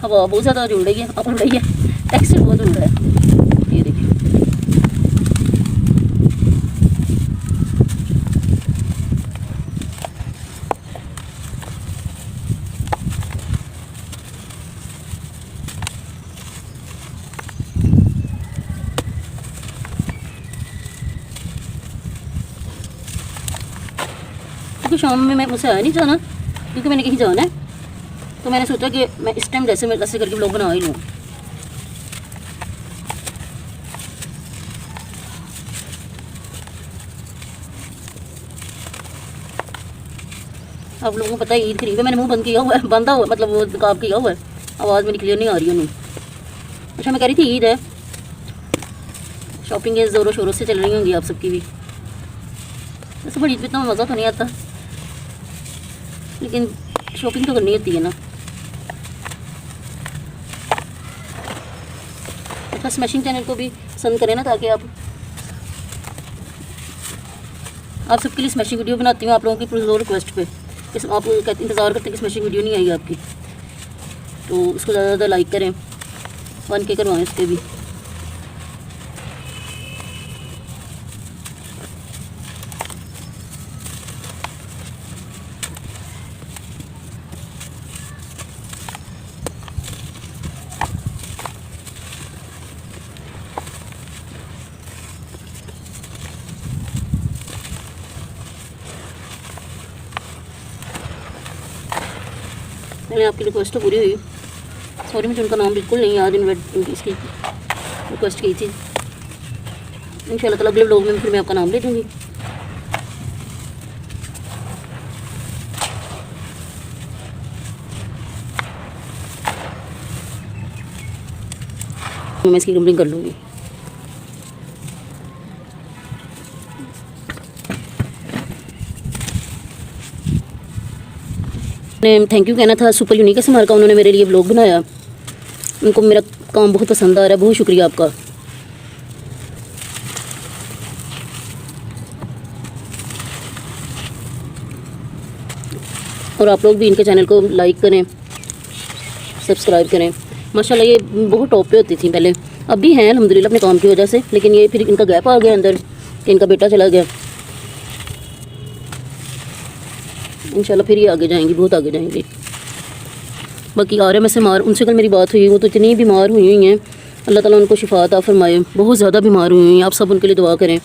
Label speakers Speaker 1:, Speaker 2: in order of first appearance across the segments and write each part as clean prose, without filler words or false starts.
Speaker 1: हवा बहुत ज़्यादा उड़ रही है, अब उड़ रही है, टेक्सचर बहुत उड़ रहा है। ये देखिए क्योंकि शाम में मैं मुझसे आया नहीं जाना, क्योंकि मैंने कहीं जाना है, तो मैंने सोचा कि मैं इस टाइम जैसे मैं ऐसे करके व्लॉग बना ही लूँ। आप लोगों को पता है ईद करीब है, मैंने मुंह बंद किया हुआ है, बंदा हुआ मतलब वो नकाब किया हुआ है, आवाज़ मेरी क्लियर नहीं आ रही है उन्हें। अच्छा मैं कह रही थी ईद है, शॉपिंग के ज़ोरों शोरों से चल रही होंगी आप सबकी भी। वैसे बड़ी ईद में इतना मज़ा तो नहीं आता, लेकिन शॉपिंग तो करनी होती है ना। अच्छा स्मैशिंग चैनल को भी पसंद करें ना, ताकि आप सबके लिए स्मैशिंग वीडियो बनाती हूँ, आप लोगों की पुरज़ोर रिक्वेस्ट पे। आप इंतज़ार करते हैं कि स्मैशिंग वीडियो नहीं आई आपकी, तो उसको ज़्यादा ज़्यादा लाइक करें, 1K करवाएं उसके भी। मैंने आपकी रिक्वेस्ट तो पूरी हुई, सॉरी मुझे उनका नाम बिल्कुल नहीं याद, इसकी रिक्वेस्ट की थी। इंशाल्लाह ताला अगले व्लॉग में फिर मैं आपका नाम ले दूँगी। मैं इसकी कंप्लेंट कर लूँगी। थैंक यू कहना था सुपर यूनिक स्मार का, उन्होंने मेरे लिए व्लॉग बनाया, उनको मेरा काम बहुत पसंद आ रहा है, बहुत शुक्रिया आपका। और आप लोग भी इनके चैनल को लाइक करें, सब्सक्राइब करें। माशाल्लाह ये बहुत टॉप पे होती थी पहले, अब भी हैं अल्हम्दुलिल्लाह अपने काम की वजह से, लेकिन ये फिर इनका गैप आ गया अंदर कि इनका बेटा चला गया। इंशाल्लाह फिर ये आगे जाएंगी, बहुत आगे जाएंगी। बाकी आर्यम से मार उनसे कल मेरी बात हुई, वो तो इतनी बीमार हुई हुई हैं, अल्लाह ताला उनको शिफा अता फरमाए, बहुत ज़्यादा बीमार हुई हुई हैं। आप सब उनके लिए दुआ करें,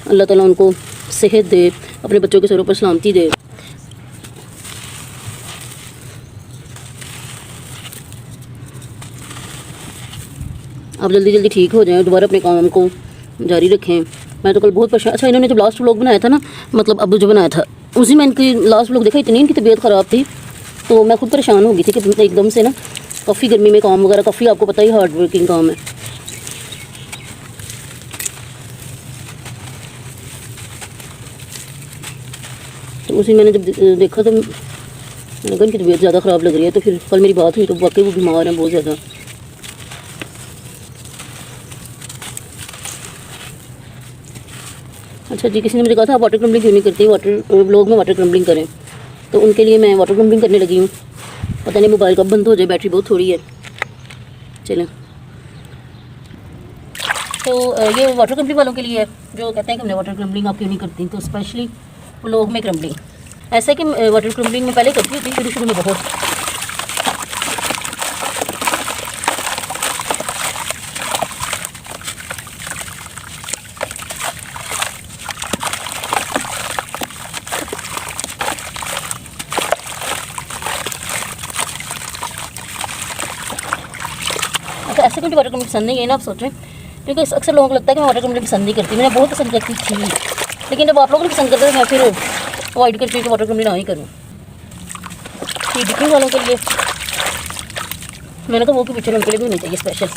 Speaker 1: अल्लाह ताला उनको सेहत दे, अपने बच्चों के सरों पर सलामती दे। आप जल्दी जल्दी ठीक हो जाएं, दोबारा अपने काम को जारी रखें। मैं तो कल बहुत परेशान। अच्छा इन्होंने जब लास्ट व्लॉग बनाया था ना, मतलब अब जो बनाया था, उसी में इनकी लास्ट व्लॉग देखा, इतनी इनकी तबीयत ख़राब थी, तो मैं खुद परेशान हो गई थी कि एकदम से ना, काफ़ी गर्मी में काम वगैरह, काफ़ी आपको पता ही हार्ड वर्किंग काम है। तो उसी मैंने जब देखा तो मैंने कहा इनकी तबीयत ज़्यादा ख़राब लग रही है, तो फिर कल मेरी बात हुई तो वाकई वो बीमार हैं बहुत ज़्यादा। अच्छा जी, किसी ने मुझे कहा था आप वाटर क्रम्बलिंग क्यों नहीं करती, वाटर व्लॉग में वाटर क्रम्बलिंग करें, तो उनके लिए मैं वाटर क्रम्बलिंग करने लगी हूँ। पता नहीं मोबाइल कब बंद हो जाए, बैटरी बहुत थोड़ी है। चलें, तो ये वाटर क्रम्बलिंग वालों के लिए है, जो कहते हैं कि हमने वाटर क्रम्बलिंग आप क्यों नहीं करती, तो स्पेशली व्लॉग में क्रम्बलिंग, ऐसा कि वाटर क्रम्बलिंग में पहले करती थी शुरू में बहुत, ऐसे कोई वाटर क्रम्बलिंग पसंद नहीं है ना, आप सोच रहे हैं, क्योंकि अक्सर लोगों को लगता है कि मैं वाटर क्रम्बलिंग पसंद नहीं करती, मैंने बहुत पसंद करती थी, लेकिन जब आप लोग नहीं पसंद करते तो मैं फिर अवॉइड करती हूँ कि वाटर क्रम्बलिंग ना ही करूँ। ये डिक्की वालों के लिए मैंने कहा वो के पीछे उनके लिए भी होनी चाहिए स्पेशल।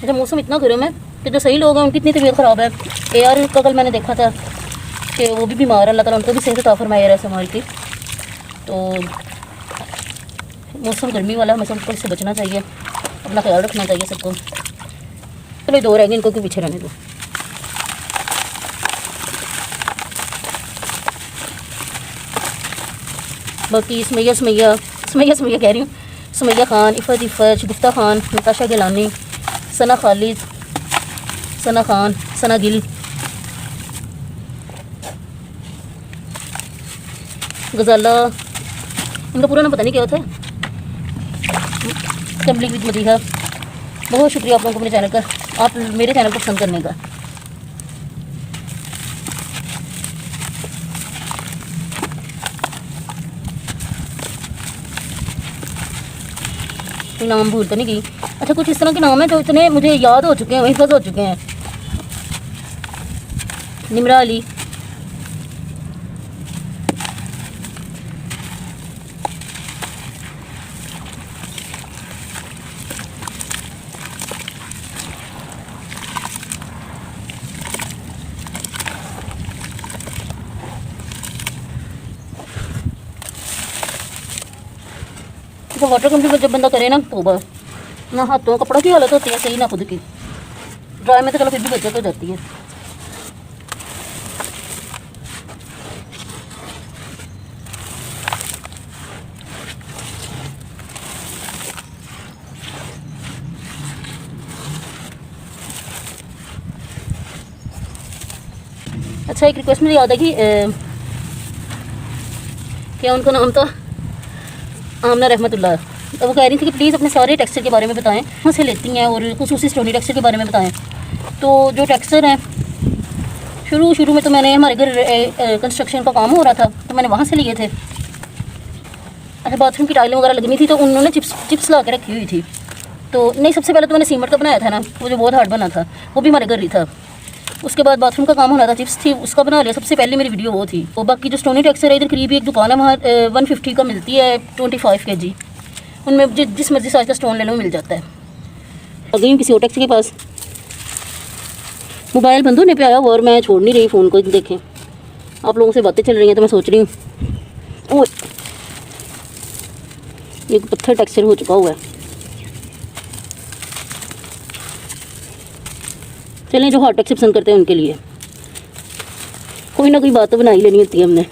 Speaker 1: अच्छा, मौसम इतना गर्म है कि जो सही लोग हैं उनकी इतनी तबीयत ख़राब है। AR का कल मैंने देखा था कि वो भी बीमार है, अल्लाह ताला उनको भी सेहत अता फरमाए AR संभाल की। तो मौसम गर्मी वाला है, मौसम को इससे बचना चाहिए, अपना ख्याल रखना चाहिए सबको। चलो 2 रह गए, इनको क्यों पीछे रहने दो। बाकी सुमैया कह रही हूँ, सुमैया खान, इफ़त, गुफ्ता खान, नताशा गिलानी, सना खालिद, सना खान, सना गिल, गजाला, इनका पूरा नाम पता नहीं क्या होता है, तबलीग विद मदीहा। बहुत शुक्रिया आप लोगों को मेरे चैनल का, आप मेरे चैनल को पसंद करने का। नाम भूल तो नहीं गई। अच्छा, कुछ इस तरह के नाम हैं जो इतने मुझे याद हो चुके हैं, हिफ़्ज़ हो चुके हैं। निमरा अली, तो वाटर कंप्लीट जब बंदा करे ना, तौबा, ना हाथों कपड़ों की हालत होती है सही, ना खुद की। ड्राई में तो चलो फिर भी बचत हो जाती है। अच्छा, एक रिक्वेस्ट मुझे याद है कि क्या उनका नाम था, आमना रहमतुल्लाह। तो वो कह रही थी कि प्लीज़ अपने सारे टेक्सचर के बारे में बताएं, कहाँ से लेती हैं, और खुसूसी स्टोनी टेक्सचर के बारे में बताएं। तो जो टेक्सचर हैं, शुरू में तो मैंने, हमारे घर कंस्ट्रक्शन का काम हो रहा था तो मैंने वहाँ से लिए थे। अच्छा, बाथरूम की टाइलें वगैरह लगनी थी तो उन्होंने चिप्स ला के रखी हुई थी। तो नहीं, सबसे पहले तो मैंने सीमेंट का बनाया था ना, वो जो बहुत हार्ड बना था, वो भी हमारे घर ही था। उसके बाद बाथरूम का काम होना था, चिप्स थी, उसका बना लिया। सबसे पहले मेरी वीडियो वो थी। और बाकी जो स्टोनी टेक्सचर है, इधर करीब एक दुकान है, वहाँ 150 का मिलती है, 25 kg। उनमें जिस मर्जी साइज़ का स्टोन ले लो मिल जाता है। आ गई हूँ किसी और टेक्सचर के पास। मोबाइल बंद होने पे आया और मैं छोड़ नहीं रही फ़ोन को। देखें, आप लोगों से बातें चल रही हैं तो मैं सोच रही हूँ, ओह, ये पत्थर टेक्सचर हो चुका हुआ है। चलें, जो हॉट टेक्सचर पसंद करते हैं उनके लिए कोई ना कोई बात तो बना ही लेनी होती है हमने।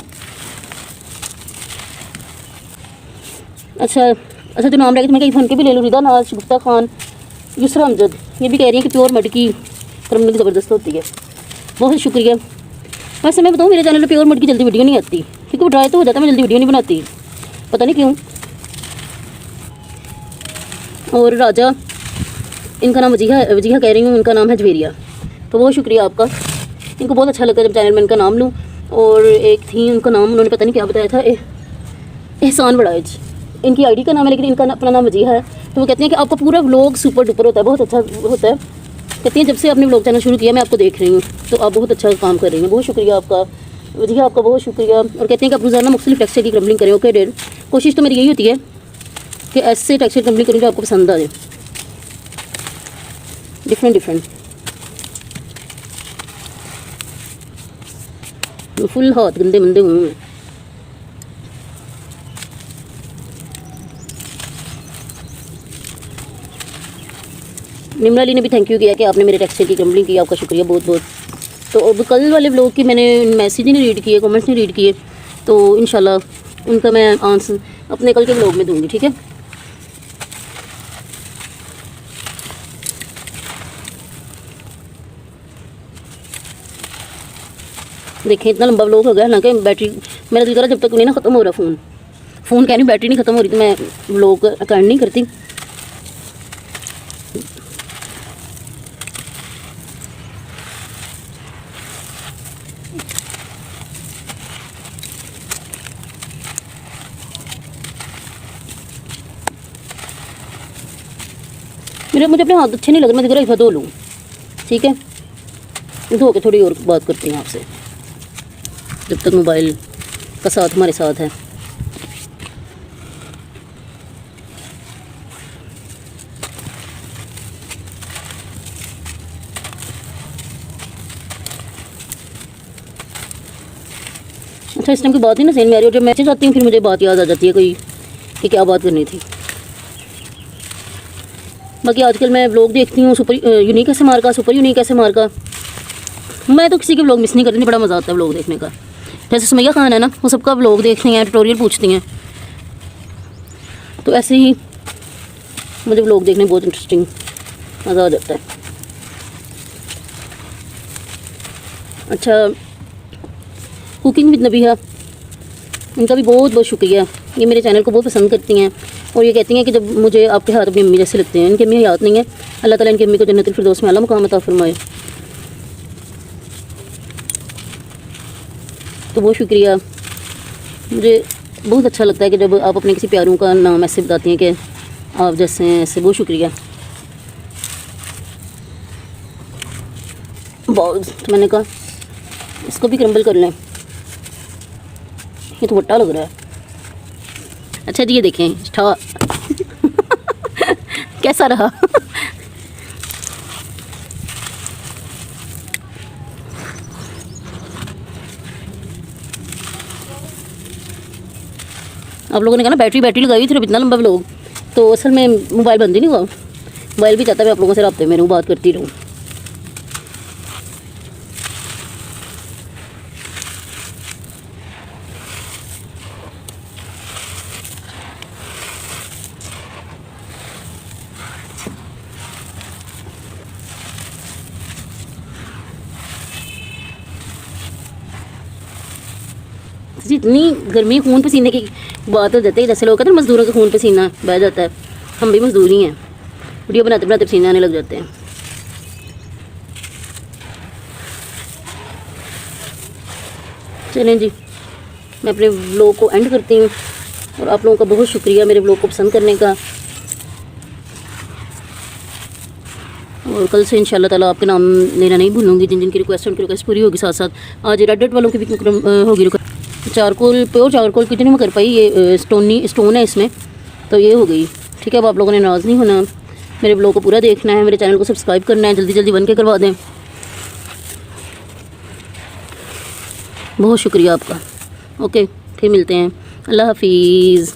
Speaker 1: अच्छा, जो नाम रहे तो मैं कहीं फ़ोन के भी ले लूँ। रिदा नाज, गुफ्ता खान, युसरा अमजद, ये भी कह रही हैं कि प्योर मड की क्रमलिंग ज़बरदस्त होती है। बहुत शुक्रिया। वैसे मैं बताऊँ, मेरे चैनल पर प्योर मड की जल्दी वीडियो नहीं आती, क्योंकि वो ड्राई तो हो जाता है, मैं जल्दी वीडियो नहीं बनाती, पता नहीं क्यों। और राजा, इनका नाम वजीहा कह रही हूँ, उनका नाम है जवेरिया। तो बहुत शुक्रिया आपका, इनको बहुत अच्छा लगा जब चैनल में इनका नाम लूँ। और एक थी, उनका नाम उन्होंने पता नहीं क्या बताया था, एहसान बड़ाइज इनकी आईडी का नाम है, लेकिन इनका अपना नाम वजीहा है। तो वो कहती हैं कि आपका पूरा व्लॉग सुपर डुपर होता है, बहुत अच्छा होता है। कहती हैं जब से आपने व्लॉग चैनल शुरू किया मैं आपको देख रही हूँ, तो आप बहुत अच्छा काम कर रही हैं। बहुत शुक्रिया आपका वजीहा, आपका बहुत शुक्रिया। और कहती हैं कि आप रोज़ाना मुख्तलिफ टेक्सचर की क्रम्बलिंग करें। ओके डेढ़, कोशिश तो मेरी यही होती है कि ऐसे टेक्सचर क्रम्बलिंग करूँ जो आपको पसंद आ जाए, डिफरेंट। फुल हाथ गंदे मंदे हुए हैं। निमरा अली ने भी थैंक यू किया कि आपने मेरे टेक्सचर की क्रम्बलिंग की, आपका शुक्रिया बहुत बहुत। तो अब कल वाले व्लॉग की मैंने मैसेज नहीं रीड किए, कमेंट्स नहीं रीड किए, तो इंशाल्लाह उनका मैं आंसर अपने कल के व्लॉग में दूँगी, ठीक है। देखें, इतना लंबा व्लॉग हो गया, हालांकि बैटरी, मेरा दिल कर रहा जब तक नहीं ना ख़त्म हो रहा फ़ोन कह नहीं, बैटरी नहीं ख़त्म हो रही तो मैं व्लॉग अटेंड नहीं करती। मुझे अपने हाथ अच्छे नहीं लग रहे, मैं ज़रा धो लूँ, ठीक है। धो के थोड़ी और बात करती हूँ आपसे, जब तक मोबाइल का साथ हमारे साथ है। अच्छा, इस टाइम की बात ही ना सेल में आ रही है, और जब मैसेज आती हूँ फिर मुझे बात याद आ जाती है कोई कि क्या बात करनी थी। बाकी आजकल मैं व्लॉग देखती हूँ, सुपर यूनिक ऐसे मार का, सुपर यूनिक ऐसे मार का। मैं तो किसी के व्लॉग मिस नहीं करती, बड़ा मज़ा आता है व्लॉग देखने का। जैसे सुमैया खान है ना, वो सबका व्लॉग देखती हैं, ट्यूटोरियल पूछती हैं, तो ऐसे ही मुझे व्लॉग देखने बहुत इंटरेस्टिंग मज़ा आ जाता है। अच्छा, कुकिंग विद नबीहा, इनका भी बहुत बहुत शुक्रिया। ये मेरे चैनल को बहुत पसंद करती हैं और ये कहती हैं कि जब मुझे आपके हाथ अपनी अम्मी जैसे लगते हैं। इनकी अम्मी हयात नहीं है, अल्लाह ताला इनकी अम्मी को जन्नतुल फिरदौस में आला मुकाम अता फरमाए। तो बहुत शुक्रिया। मुझे बहुत अच्छा लगता है कि जब आप अपने किसी प्यारों का नाम ऐसे बताती हैं कि आप जैसे हैं, ऐसे। बहुत शुक्रिया। बहुत, तो मैंने कहा इसको भी क्रम्बल कर लें, ये तो वट्टा लग रहा है। अच्छा जी, ये देखें स्टार कैसा रहा। आप लोगों ने कहा ना बैटरी लगाई हुई थी, इतना लंबा व्लॉग, तो असल में मोबाइल बंद ही नहीं हुआ। मोबाइल भी चाहता है मैं आप लोगों से राब्ते में रहूँ, बात करती रहूँ। जी, इतनी गर्मी, खून पसीने की बात हो जाती है। जैसे लोग कहते हैं मज़दूरों का खून पसीना बह जाता है, हम भी मज़दूर ही हैं। वीडियो बनाते बनाते पसीने आने लग जाते हैं। चलें जी, मैं अपने व्लॉग को एंड करती हूँ और आप लोगों का बहुत शुक्रिया मेरे व्लॉग को पसंद करने का। और कल से इंशाल्लाह ताला आपके नाम लेना नहीं भूलूंगी। जिन जिन की रिक्वेस्ट है उनकी रिक्वेस्ट पूरी होगी। साथ साथ आज रेड डेट वालों की भी होगी। चारकोल, प्योर चारकोल कितनी में कर पाई, ये स्टोन है इसमें, तो ये हो गई। ठीक है, अब आप लोगों ने नाराज़ नहीं होना, मेरे ब्लॉग को पूरा देखना है, मेरे चैनल को सब्सक्राइब करना है, जल्दी जल्दी बन के करवा दें। बहुत शुक्रिया आपका। ओके, फिर मिलते हैं। अल्लाह हाफिज़।